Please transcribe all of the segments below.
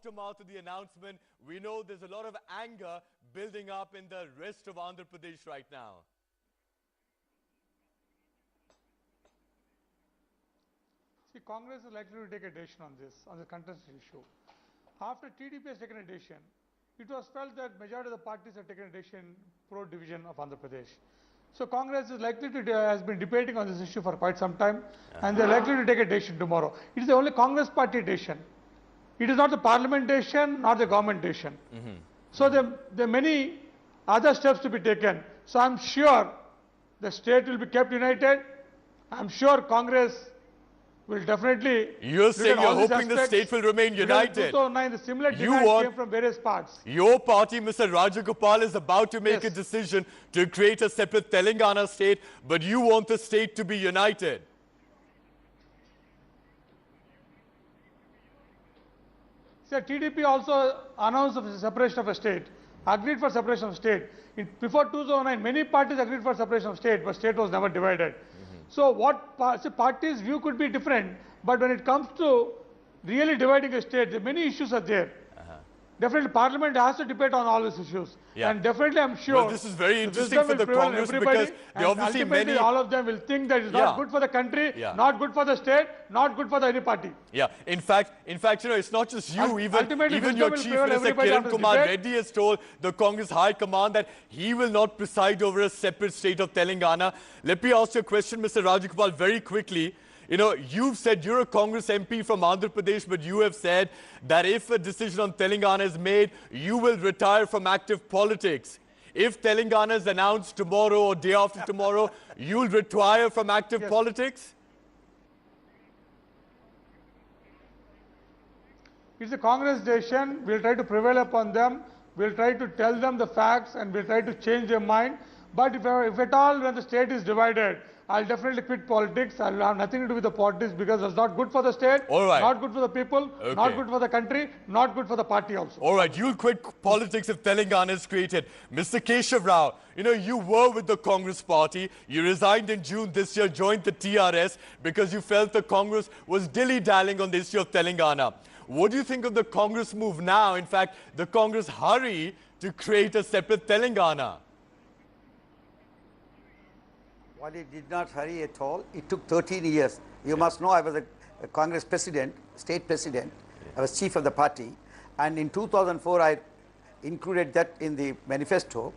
aftermath of the announcement, we know there's a lot of anger building up in the rest of Andhra Pradesh right now. See, Congress is likely to take a decision on this, on the contested issue. After TDP has taken a decision, it was felt that majority of the parties have taken a decision pro-division of Andhra Pradesh. So Congress is likely to, has been debating on this issue for quite some time, and they're likely to take a decision tomorrow. It is the only Congress party decision. It is not the parliament decision, not the government decision. So there are many other steps to be taken. So I'm sure the state will be kept united. I'm sure Congress will definitely. You're saying you're hoping the state will remain united. In 2009, the similar demand came from various parts. Your party, Mr. Rajagopal, is about to make a decision to create a separate Telangana state, but you want the state to be united. See, TDP also announced the separation of a state, agreed for separation of state. Before 2009, many parties agreed for separation of state, but state was never divided. So what parties' view could be different, but when it comes to really dividing a state, many issues are there. Definitely, Parliament has to debate on all these issues, and definitely, I'm sure. Well, this is very interesting for the Congress because they obviously ultimately all of them will think that it's not good for the country, not good for the state, not good for the any party. Yeah. In fact, you know, it's not just you. Even your Chief Minister Kiran Kumar Reddy has told the Congress High Command that he will not preside over a separate state of Telangana. Let me ask you a question, Mr. Rajagopal, very quickly. You know, you've said you're a Congress MP from Andhra Pradesh, but you have said that if a decision on Telangana is made, you will retire from active politics. If Telangana is announced tomorrow or day after tomorrow, you'll retire from active politics? It's a Congress decision. We'll try to prevail upon them. We'll try to tell them the facts and we'll try to change their mind. But if at all when the state is divided, I'll definitely quit politics. I'll have nothing to do with the politics because it's not good for the state, not good for the people, not good for the country, not good for the party also. All right, you'll quit politics if Telangana is created. Mr. Keshav Rao, you know, you were with the Congress party. You resigned in June this year, joined the TRS because you felt the Congress was dilly-dallying on the issue of Telangana. What do you think of the Congress move now? In fact, the Congress hurry to create a separate Telangana. Well, it did not hurry at all. It took 13 years. You must know I was a Congress president, state president. I was chief of the party. And in 2004, I included that in the manifesto.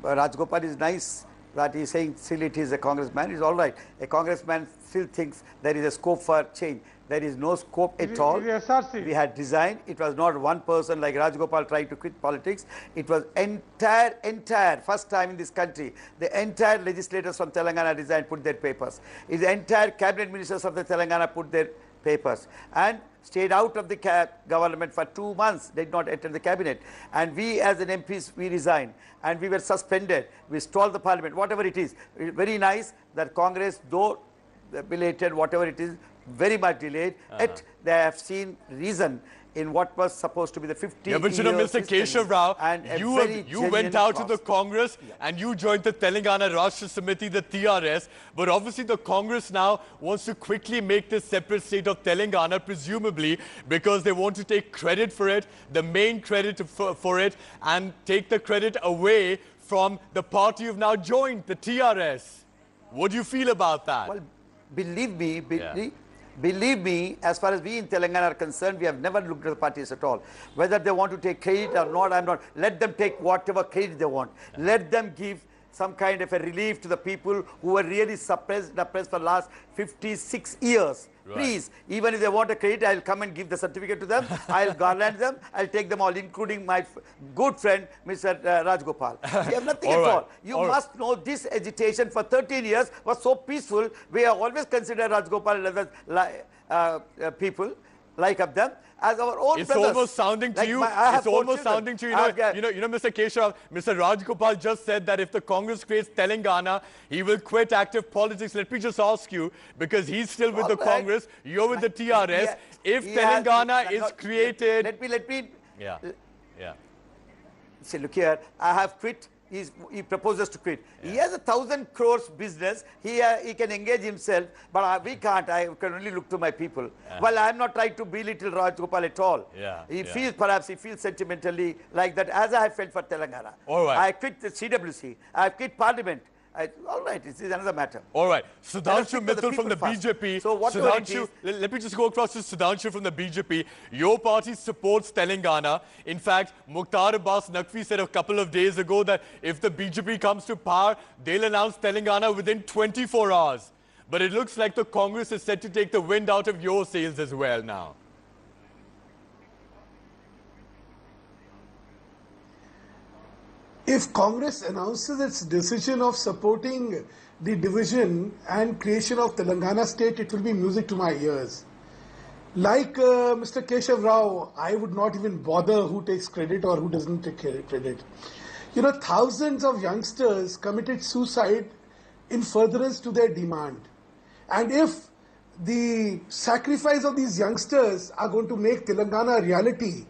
Rajagopal is nice that he's saying still it is a congressman. It's all right. A congressman still thinks there is a scope for change. There is no scope at all. We had designed. It was not one person like Rajagopal trying to quit politics. It was entire, first time in this country, the entire legislators from Telangana resigned, put their papers. The entire cabinet ministers of the Telangana put their papers and stayed out of the government for 2 months, did not enter the cabinet. And we as an MPs, we resigned and we were suspended. We stalled the parliament, whatever it is. Very nice that Congress, though belated, whatever it is, very much delayed, yet they have seen reason in what was supposed to be the 50 but you know, Mr. Keshav Rao, you went out to the Congress and you joined the Telangana Rashtra Samiti, the TRS, but obviously the Congress now wants to quickly make this separate state of Telangana, presumably because they want to take credit for it, the main credit for it, and take the credit away from the party you've now joined, the TRS. What do you feel about that? Well, believe me, as far as we in Telangana are concerned, we have never looked at the parties at all. Whether they want to take credit or not, I'm not. Let them take whatever credit they want. Let them give some kind of a relief to the people who were really suppressed and oppressed for the last 56 years. Please, even if they want a credit, I'll come and give the certificate to them. I'll garland them. I'll take them all, including my good friend, Mr. Rajagopal. We have nothing at all. You must know this agitation for 13 years was so peaceful. We have always considered Rajagopal and others people like of them as our own it's brothers. Almost sounding to you. It's almost sounding to you. You know, Mr. Keshav, Mr. Rajagopal just said that if the Congress creates Telangana, he will quit active politics. Let me just ask you, because he's still with the Congress, you're with the TRS. If Telangana is created, let me. See, look here. I have quit he proposes to quit. He has 1,000 crores business. He can engage himself, but we can't. I can only look to my people. Well, I'm not trying to belittle Rajagopal at all. Perhaps he feels sentimentally like that, as I felt for Telangana. All right. I quit the CWC. I quit Parliament. All right, this is another matter. All right, Sudhanshu Mittal from the BJP. So Sudhanshu, let me just go across to Sudhanshu from the BJP. Your party supports Telangana. In fact, Mukhtar Abbas Naqvi said a couple of days ago that if the BJP comes to power, they'll announce Telangana within 24 hours. But it looks like the Congress is set to take the wind out of your sails as well now. If Congress announces its decision of supporting the division and creation of Telangana state, it will be music to my ears. Like Mr. Keshav Rao, I would not even bother who takes credit or who doesn't take credit. You know, thousands of youngsters committed suicide in furtherance to their demand. And if the sacrifice of these youngsters are going to make Telangana a reality,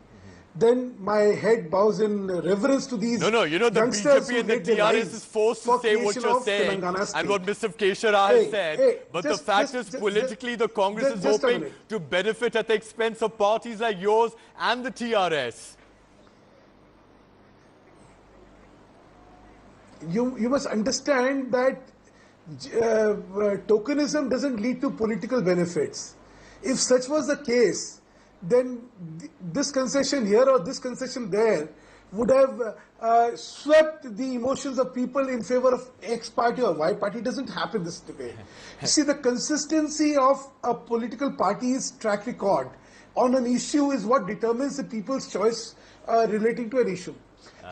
then my head bows in reverence to these No, you know, the BJP and the TRS is forced to say what you're saying and what Mr. Keshav Rao has said. But the fact is, politically, the Congress is hoping to benefit at the expense of parties like yours and the TRS. You must understand that tokenism doesn't lead to political benefits. If such was the case, then this concession here or this concession there would have swept the emotions of people in favor of X party or Y party. It doesn't happen this way. You see, the consistency of a political party's track record on an issue is what determines the people's choice relating to an issue.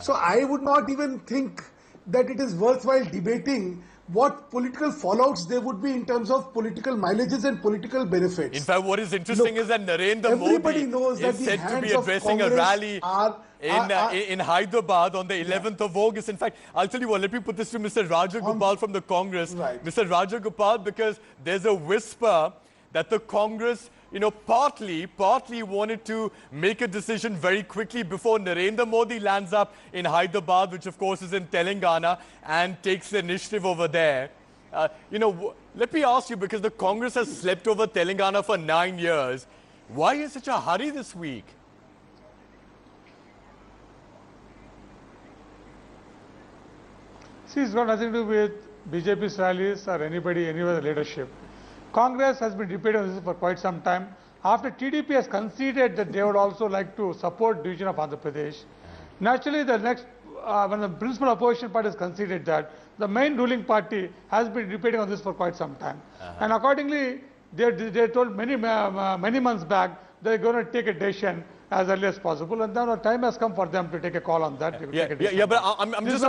So I would not even think that it is worthwhile debating what political fallouts there would be in terms of political mileages and political benefits. In fact, what is interesting is that Narendra Modi is said to be addressing a rally in Hyderabad on the 11th of August. In fact, I'll tell you what, let me put this to Mr. Rajagopal from the Congress. Right. Mr. Rajagopal, because there's a whisper that the Congress, you know, partly wanted to make a decision very quickly before Narendra Modi lands up in Hyderabad, which of course is in Telangana, and takes the initiative over there. You know, let me ask you, because the Congress has slept over Telangana for 9 years, why is such a hurry this week? See, it's got nothing to do with BJP's rallies or anybody, any other leadership. Congress has been debating on this for quite some time. After TDP has conceded that they would also like to support division of Andhra Pradesh, naturally the next, when the principal opposition party has conceded that, the main ruling party has been debating on this for quite some time. And accordingly, they told many months back they're going to take a decision as early as possible, and now the time has come for them to take a call on that. But I'm just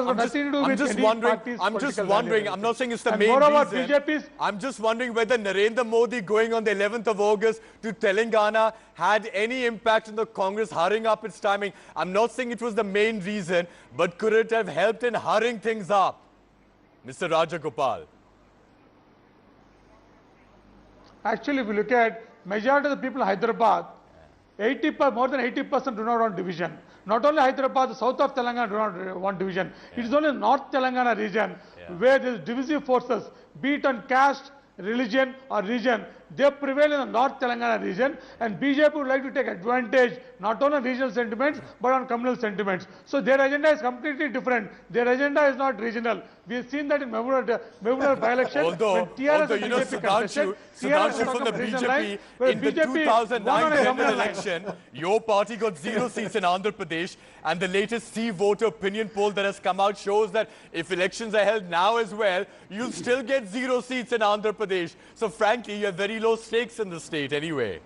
wondering. I'm not saying it's the main reason. I'm just wondering whether Narendra Modi going on the 11th of August to Telangana had any impact on the Congress hurrying up its timing. I'm not saying it was the main reason, but could it have helped in hurrying things up, Mr. Rajagopal? Actually, if you look at majority of the people in Hyderabad, more than 80% do not want division. Not only Hyderabad, the south of Telangana do not want division. It is only North Telangana region where there is divisive forces, be it on caste, religion or region. They prevail in the North Telangana region, and BJP would like to take advantage not only on regional sentiments but on communal sentiments. So their agenda is completely different. Their agenda is not regional. We have seen that in Mehboonagar by-election. Although you know, Sudhanshu from the BJP, in the 2009 general election, your party got 0 seats in Andhra Pradesh, and the latest C-voter opinion poll that has come out shows that if elections are held now as well, you'll still get 0 seats in Andhra Pradesh. So frankly, you have very low stakes in the state anyway.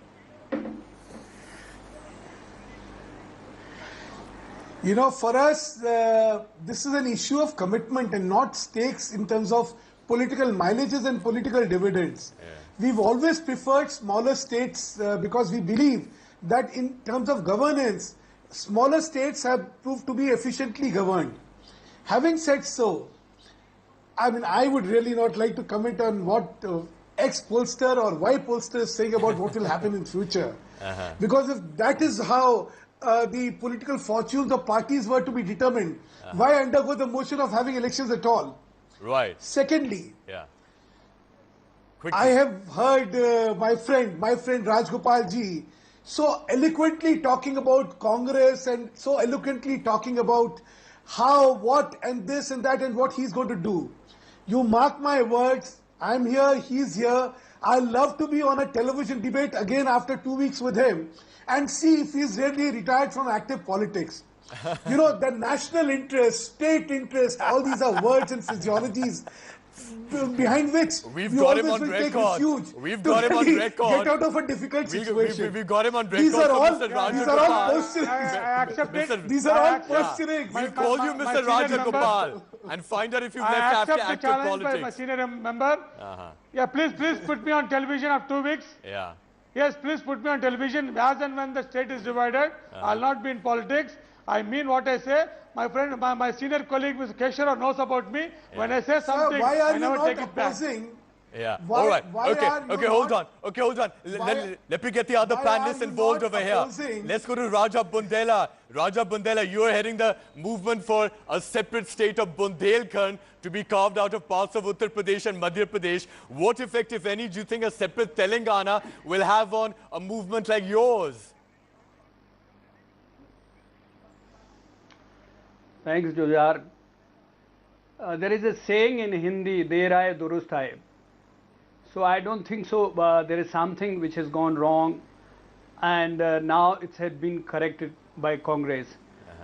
You know, for us, this is an issue of commitment and not stakes in terms of political mileages and political dividends. We've always preferred smaller states because we believe that in terms of governance, smaller states have proved to be efficiently governed. Having said so, I mean, I would really not like to comment on what X pollster or Y pollster is saying about what will happen in future. Because if that is how the political fortunes of parties were to be determined, why undergo the motion of having elections at all? Right. Secondly, Yeah. Quickly. I have heard my friend Rajgopal ji so eloquently talking about Congress and so eloquently talking about how, what and this and that and what he's going to do. You mark my words, I'm here, he's here. I love to be on a television debate again after 2 weeks with him and see if he's really retired from active politics. You know, the national interest, state interest, all these are words and physiologies behind which We've got him on record. We've got him on record. Get out of a difficult situation. We've got him on record. These are all Mr. posturing. I accept it. These are all posturing. We'll call you Mr. Rajagopal and find out if you've left I active accept the challenge politics. by my senior member. Yeah, please put me on television after 2 weeks. Yeah. Yes, please put me on television. As and when the state is divided, I'll not be in politics. I mean what I say. My friend, my senior colleague, Mr. Keshara, knows about me. When I say something, Sir, why are I you never not take it back. opposing? Yeah. Why- All right. why Okay. are you Okay. Hold on. not- Okay. Hold on. Let me get the other why panelists are you involved not over here. opposing- Let's go to Raja Bundela. Raja Bundela, you are heading the movement for a separate state of Bundelkhand to be carved out of parts of Uttar Pradesh and Madhya Pradesh. What effect, if any, do you think a separate Telangana will have on a movement like yours? Thanks, Jujar. There is a saying in Hindi, "Der aaye durust aaye." So I don't think so. There is something which has gone wrong, and now it has been corrected by Congress.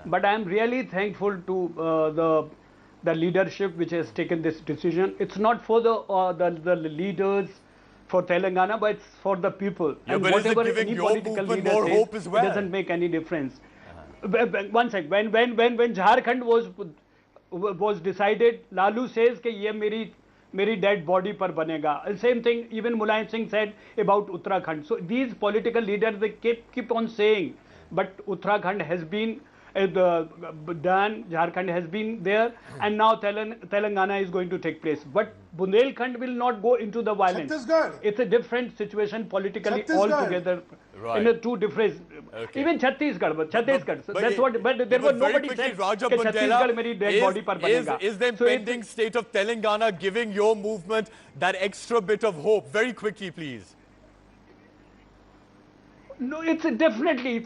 But I am really thankful to the leadership which has taken this decision. It's not for the leaders for Telangana, but it's for the people. Yeah, and but is it whatever giving any your political movement leader more says, hope as well? it doesn't make any difference. One sec. When Jharkhand was decided, Lalu says कि ये मेरी dead body पर बनेगा. Same thing even Mulayam Singh said about Uttarakhand. So these political leaders, they keep on saying, but Uttarakhand has been done, Jharkhand has been there, and now Telangana is going to take place. But Bundelkhand will not go into the violence. Chhattisgarh. It's a different situation politically Chhattisgarh. altogether. Right. In a two different, Okay. even Chhattisgarh. But That's what. But there was very nobody quickly, said Raja कि Bundela, Chhattisgarh मेरी dead body पर बनेगा. is the So it's- impending state of Telangana giving your movement that extra bit of hope? Very quickly, please. No, it's definitely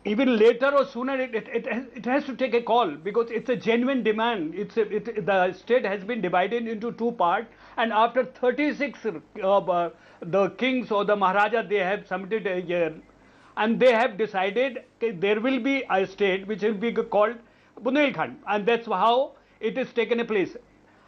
even later or sooner it has to take a call because it's a genuine demand. The state has been divided into two parts, and after 36 the kings or the Maharaja, they have submitted a year, and they have decided there will be a state which will be called Bundelkhand, and that's how it is taken a place.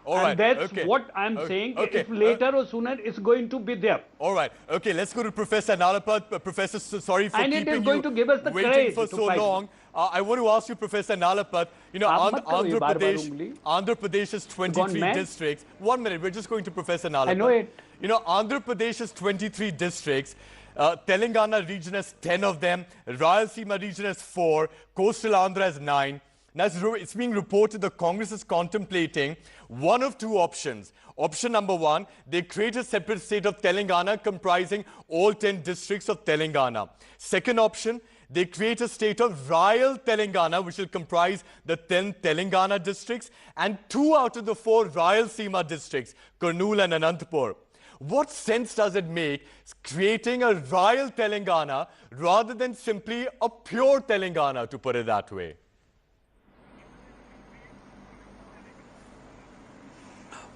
All right. And that's Okay. what I'm Okay. saying. Okay. If later or sooner it's going to be there. All right. Okay, let's go to Professor Nalapat. Professor, sorry for And it is keeping going you to give us the waiting courage for to so fight. long. I want to ask you, Professor Nalapat, you know, आप मत करो ये बार-बार उंगली. Andhra Pradesh's 23 mad? districts. 1 minute, we're just going to Professor Nalapat. I know it. You know, Andhra Pradesh's 23 districts, Telangana region has 10 of them, Rayalaseema region has 4, Coastal Andhra has 9. Now, it's being reported the Congress is contemplating one of two options. Option number 1, they create a separate state of Telangana comprising all 10 districts of Telangana. Second option, they create a state of Royal Telangana, which will comprise the 10 Telangana districts and 2 out of the 4 Rayalaseema districts, Kurnool and Anantapur. What sense does it make creating a Royal Telangana rather than simply a pure Telangana, to put it that way?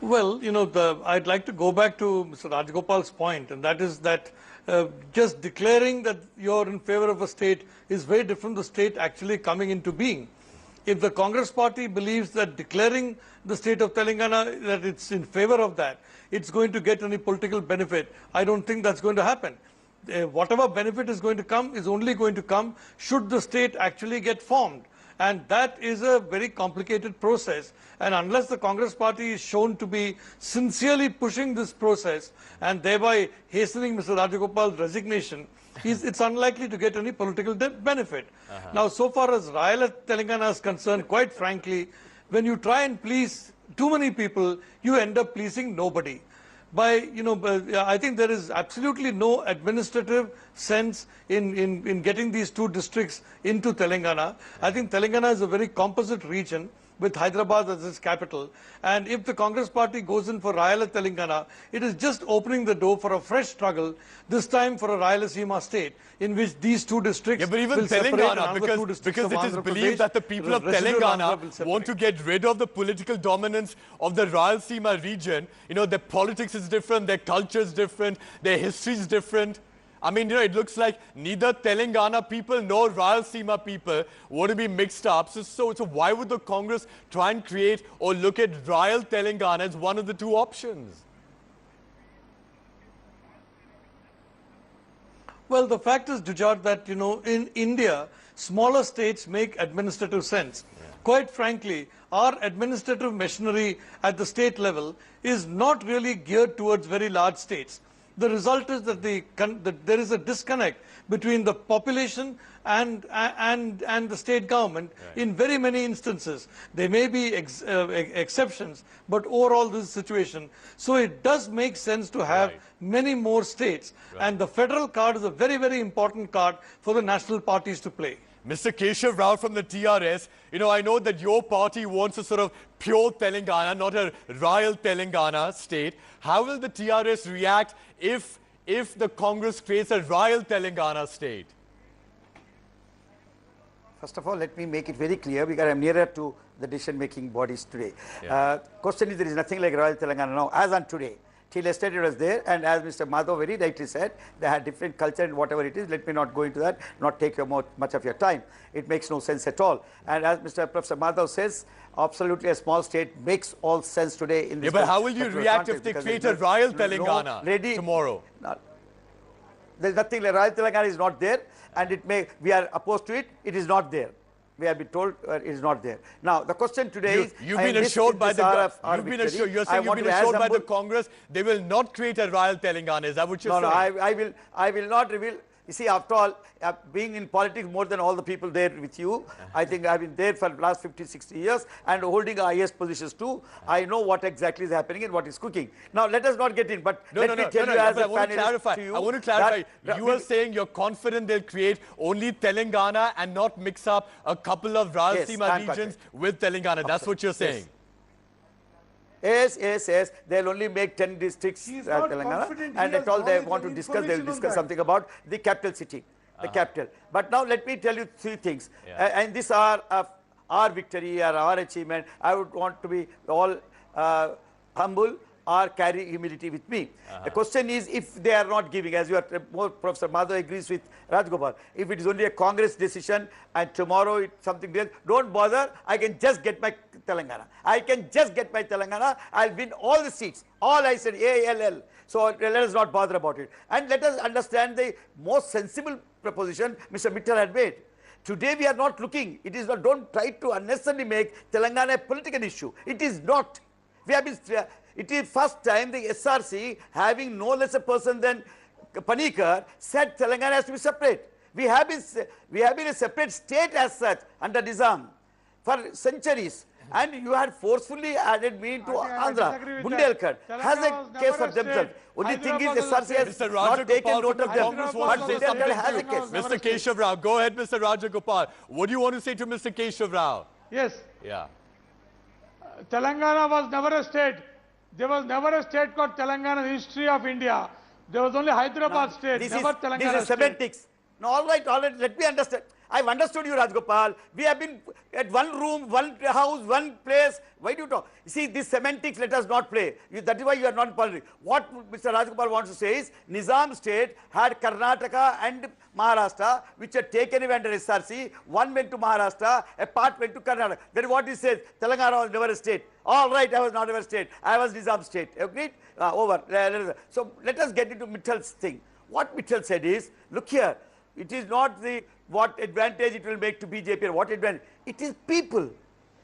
Well, you know, I'd like to go back to Mr. Rajagopal's point, and that is that just declaring that you're in favor of a state is very different from the state actually coming into being. If the Congress party believes that declaring the state of Telangana, that it's in favor of that, it's going to get any political benefit, I don't think that's going to happen. Whatever benefit is going to come is only going to come should the state actually get formed. And that is a very complicated process. And unless the Congress party is shown to be sincerely pushing this process and thereby hastening Mr. Rajagopal's resignation, it's unlikely to get any political benefit. Now, so far as Royal Telangana is concerned, quite frankly, when you try and please too many people, you end up pleasing nobody. I think there is absolutely no administrative sense in getting these two districts into Telangana. I think Telangana is a very composite region with Hyderabad as its capital. And if the Congress party goes in for Rayala Telangana, it is just opening the door for a fresh struggle, this time for a Rayalaseema state, in which these two districts but even will Telangana, because it is believed that the people of Telangana want to get rid of the political dominance of the Rayalaseema region. Their politics is different, their culture is different, their history is different. I mean, it looks like neither Telangana people nor Rayalaseema people want to be mixed up. So why would the Congress try and create or look at Rayal Telangana as one of the two options? Well, the fact is, Jujhar, that, in India, smaller states make administrative sense. Yeah. Quite frankly, our administrative machinery at the state level is not really geared towards very large states. The result is that there is a disconnect between the population and the state government in very many instances. There may be exceptions, but overall this is the situation. So it does make sense to have many more states. And the federal card is a very, very important card for the national parties to play. Mr. Keshav Rao from the TRS, I know that your party wants a sort of pure Telangana, not a Rayal Telangana state. How will the TRS react if the Congress creates a Rayal Telangana state? First of all, let me make it very clear, because I am nearer to the decision-making bodies today. Question is, there is nothing like Rayal Telangana now, as on today. Till yesterday it was there, and as Mr. Madhav very rightly said, they had different culture and whatever it is. Let me not go into that, not take much of your time. It makes no sense at all. And as Professor Madhav says, absolutely a small state makes all sense today in this. But how will you react if they create a Rayal Telangana tomorrow? There is nothing like Rayal Telangana is not there, and we are opposed to it. It is not there. We have been told it is not there. Now, the question today is... You've been assured by the Congress they will not create a Rayal Telangana. Is that what you're saying? No, I will not reveal. You see, after all, being in politics more than all the people there with you, I think I've been there for the last 50, 60 years and holding highest positions too. I know what exactly is happening and what is cooking. Now, let us not get in, but let me tell you as a panelist to you. I want to clarify. You are saying you're confident they'll create only Telangana and not mix up a couple of Rayalaseema regions with Telangana. That's what you're saying. Yes. They'll only make 10 districts Telangana, and at all they want to discuss, they'll discuss something about the capital city, the capital. But now let me tell you three things, and these are our victory or our achievement. I would want to be all humble or carry humility with me. The question is, if they are not giving, as Professor Madhav agrees with Rajgopal, if it is only a Congress decision and tomorrow it's something else, don't bother, I can just get my Telangana. I can just get my Telangana, I'll win all the seats. All I said, ALL. So let us not bother about it. And let us understand the most sensible proposition Mr. Mittal had made. Today we are not looking, it is not, don't try to unnecessarily make Telangana a political issue. It is not. We have been... It is first time the SRC, having no less a person than Panikkar, said Telangana has to be separate. We have been a separate state as such under Nizam for centuries. And you had forcefully added me to Andhra. Bundelkhand has a case for themselves. Only thing is SRC has not taken note of them. But Bundelkhand has a case. Mr. Keshav Rao, go ahead, Mr. Rajagopal. What do you want to say to Mr. Keshav Rao? Yes. Yeah. Telangana was never a state. There was never a state called Telangana in the history of India. There was only Hyderabad state, never Telangana This is semantics. No, all right, let me understand. I've understood you, Rajgopal. We have been at one room, one house, one place. Why do you talk? You see, this semantics let us not play. That is why you are not politics. What Mr. Rajgopal wants to say is, Nizam state had Karnataka and Maharashtra, which had taken it under SRC. One went to Maharashtra, a part went to Karnataka. Then what he says, Telangana was never a state. All right, I was not ever a state. I was Nizam state. Agreed? Over. So let us get into Mittal's thing. What Mittal said is, look here, it is not what advantage it will make to BJP or what advantage. It is people.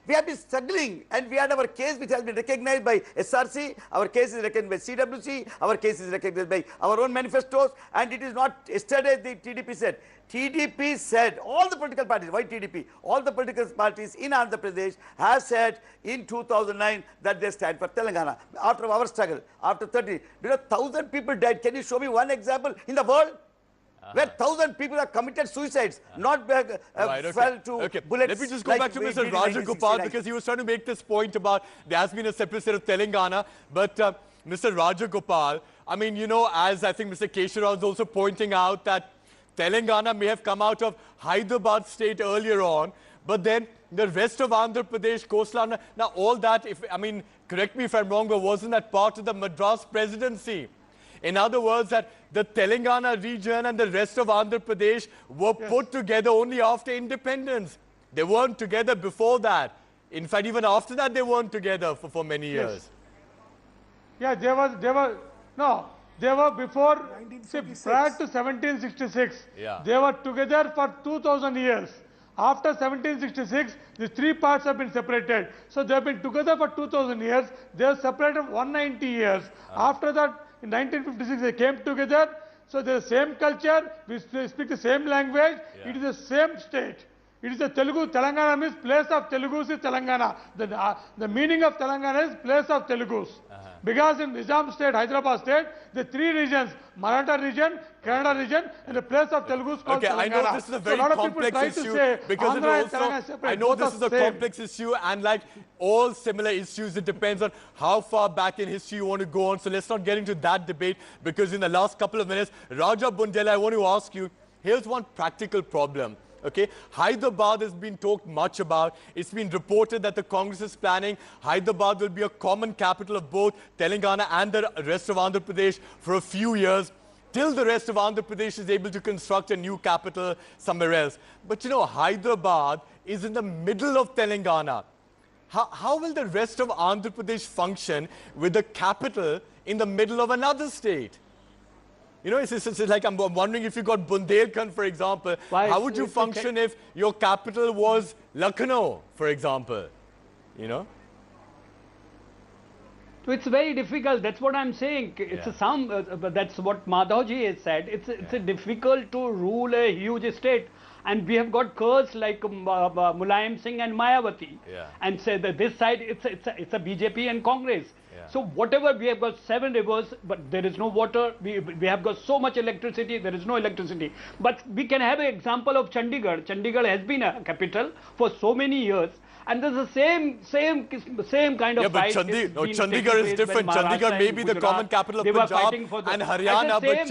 We have been struggling, and we had our case which has been recognized by SRC, our case is recognized by CWC, our case is recognized by our own manifestos, and it is not yesterday the TDP said. TDP said, all the political parties, why TDP? All the political parties in Andhra Pradesh have said in 2009 that they stand for Telangana. After our struggle, after 30, 1,000 people died. Can you show me one example in the world? Where 1,000 people have committed suicides, not fell to bullets. Let me just go back to Mr. Rajagopal, because he was trying to make this point about there has been a separate state of Telangana. But Mr. Rajagopal, I mean, you know, as I think Mr. Keshav is also pointing out that Telangana may have come out of Hyderabad state earlier on, but then the rest of Andhra Pradesh, coastline, now all that, I mean, correct me if I'm wrong, but wasn't that part of the Madras presidency? In other words, that the Telangana region and the rest of Andhra Pradesh were put together only after independence. They weren't together before that. In fact, even after that, they weren't together for many years. Yeah, they were before, see, prior to 1766, they were together for 2000 years. After 1766, the three parts have been separated. So they have been together for 2000 years. They are separated 190 years. After that, in 1956, they came together. So they are the same culture, we speak the same language, it is the same state. It is a Telugu. Telangana means place of Telugus is Telangana. The meaning of Telangana is place of Telugus. Because in Nizam state, Hyderabad state, the three regions, Maratha region, Kannada region, and the place of Telugus called Telangana. I know this is a very complex issue, because it also, I know this is a complex issue, and like all similar issues, it depends on how far back in history you want to go on. So let's not get into that debate, because in the last couple of minutes, Raja Bundela, I want to ask you, here's one practical problem. Okay, Hyderabad has been talked much about. It's been reported that the Congress is planning Hyderabad will be a common capital of both Telangana and the rest of Andhra Pradesh for a few years, till the rest of Andhra Pradesh is able to construct a new capital somewhere else. But you know, Hyderabad is in the middle of Telangana. How will the rest of Andhra Pradesh function with the capital in the middle of another state? You know, it's like I'm wondering if you got Bundelkhand, for example, how would you function if your capital was Lucknow, for example? You know? So it's very difficult. That's what I'm saying. It's that's what Madhavji has said. It's difficult to rule a huge state. And we have got curse like Mulayam Singh and Mayawati. And say that this side, it's a BJP and Congress. So whatever, we have got 7 rivers, but there is no water. We have got so much electricity, there is no electricity. But we can have an example of Chandigarh. Chandigarh has been a capital for so many years. And there's the same kind of but Chandigarh is different. Chandigarh may be the common capital of Punjab and Haryana, but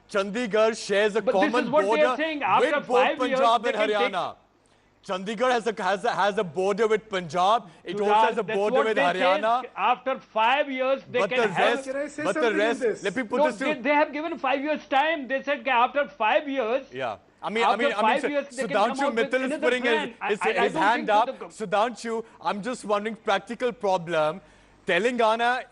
Chandigarh shares a common border with both Punjab and Haryana. Chandigarh has a border with Punjab. It also has a border with Haryana. After 5 years, they can have... But the rest, let me put this to... They have given 5 years time. They said after 5 years... I mean, Sudhanshu Mittal is putting his hand up. Sudhanshu, I'm just wondering, practical problem. Telangana,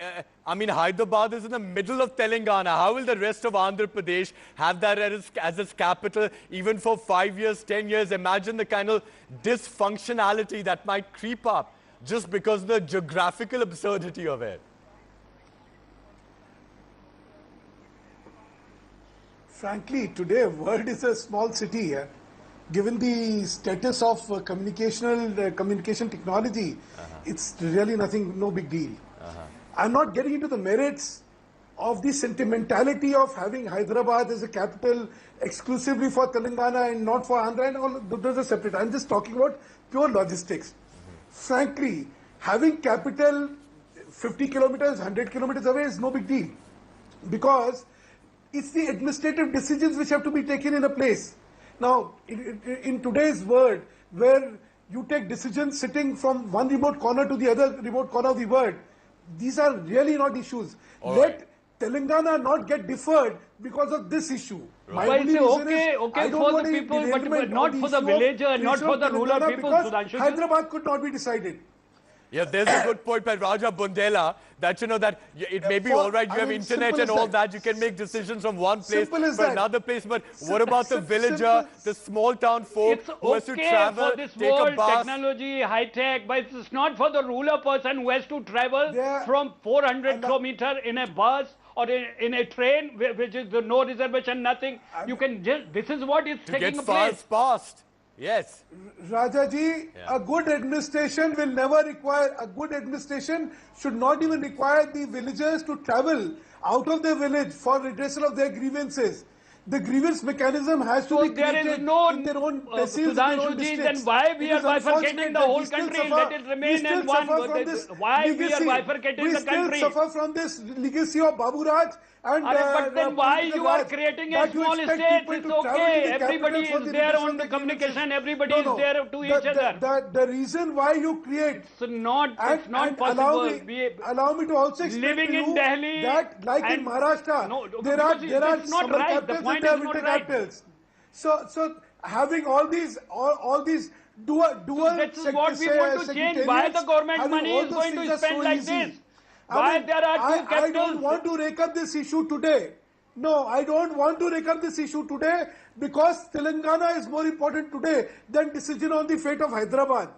Hyderabad is in the middle of Telangana. How will the rest of Andhra Pradesh have that as its capital even for 5 years, 10 years? Imagine the kind of dysfunctionality that might creep up just because of the geographical absurdity of it. Frankly, today, world is a small city. Given the status of communication technology, it's really nothing, no big deal. I'm not getting into the merits of the sentimentality of having Hyderabad as a capital exclusively for Telangana and not for Andhra, and all those are separate. I'm just talking about pure logistics. Frankly, having capital 50 kilometers, 100 kilometers away is no big deal, because it's the administrative decisions which have to be taken in a place. Now, in today's world, where you take decisions sitting from one remote corner to the other remote corner of the world, these are really not issues. Let Telangana not get deferred because of this issue. Well, it's okay for the people, but not for the villager and not for the rural people. Hyderabad could not be decided. Yeah, there's a good point by Raja Bundela that, you know, that it may be all right, you have internet and all that, you can make decisions from one place for another place, but what about the villager, the small town folk who has to travel, for this take world, a bus? technology, high-tech, but it's not for the ruler person who has to travel from 400 kilometers in a bus or in a train, which is no reservation, nothing. You can just, this is what is taking place. Fast. Yes. Rajaji, a good administration will never require, a good administration should not even require the villagers to travel out of their village for redressal of their grievances. The grievance mechanism has to be created in their own tehsils, then why we are bifurcating the whole country? Let it remain in one. Why we are bifurcating the country? We still suffer from this legacy of Babu Raj. But then why you are creating a small state? It's okay. Everybody is there on the communication. Everybody is there to each other. The reason why you create... It's not possible. Allow me to also explain living to you in Delhi that, like in Maharashtra, there are summer capitals and there are winter capitals. So having all these dual this is what we want to change. Why the government money is going to spend like this? Why there are two capitals? I don't want to rake up this issue today. No, I don't want to rake up this issue today because Telangana is more important today than decision on the fate of Hyderabad.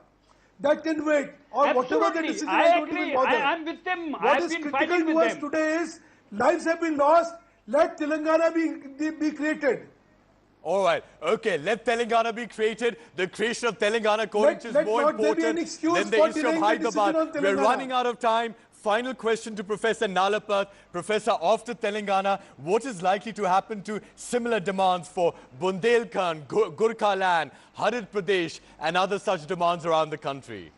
That can wait. Or whatever the decision, I don't even bother. I'm with them. What is critical to us today is lives have been lost. Let Telangana be created. All right. Okay. Let Telangana be created. The creation of Telangana according to is more important than the issue of Hyderabad. We're running out of time. Final question to Professor Nalapat. Professor, after Telangana, what is likely to happen to similar demands for Bundelkhand, Gorkhaland, Harid Pradesh and other such demands around the country?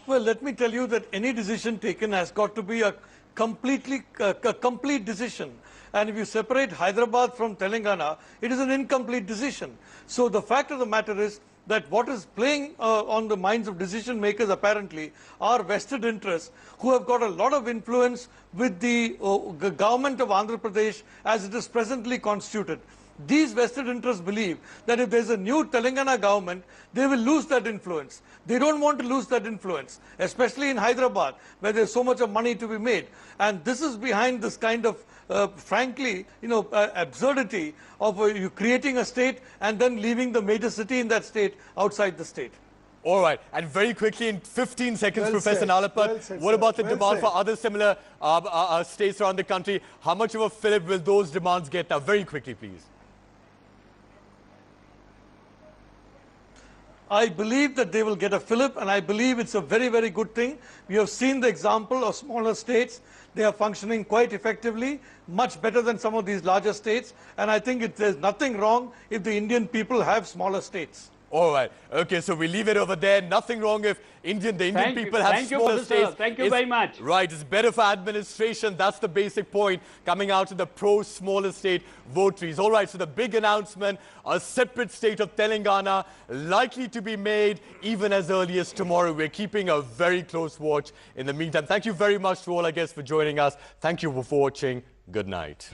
Well, let me tell you that any decision taken has got to be a complete decision. And if you separate Hyderabad from Telangana, it is an incomplete decision. So the fact of the matter is that what is playing on the minds of decision makers apparently are vested interests who have got a lot of influence with the government of Andhra Pradesh as it is presently constituted. These vested interests believe that if there's a new Telangana government, they will lose that influence. They don't want to lose that influence, especially in Hyderabad, where there's so much of money to be made. And this is behind this kind of, frankly, absurdity of you creating a state and then leaving the major city in that state outside the state. All right. And very quickly, in 15 seconds, Professor Nalapat, what about the demand for other similar states around the country? How much of a fillip will those demands get now? Very quickly, please. I believe that they will get a fillip, and I believe it's a very, very good thing. We have seen the example of smaller states. They are functioning quite effectively, much better than some of these larger states. And I think there's nothing wrong if the Indian people have smaller states. All right. Okay, so we leave it over there. Nothing wrong if the Indian people have smaller states. Thank you very much. Right. It's better for administration. That's the basic point coming out of the pro-smaller state votaries. All right. So the big announcement, a separate state of Telangana likely to be made even as early as tomorrow. We're keeping a very close watch in the meantime. Thank you very much to all our guests for joining us. Thank you for watching. Good night.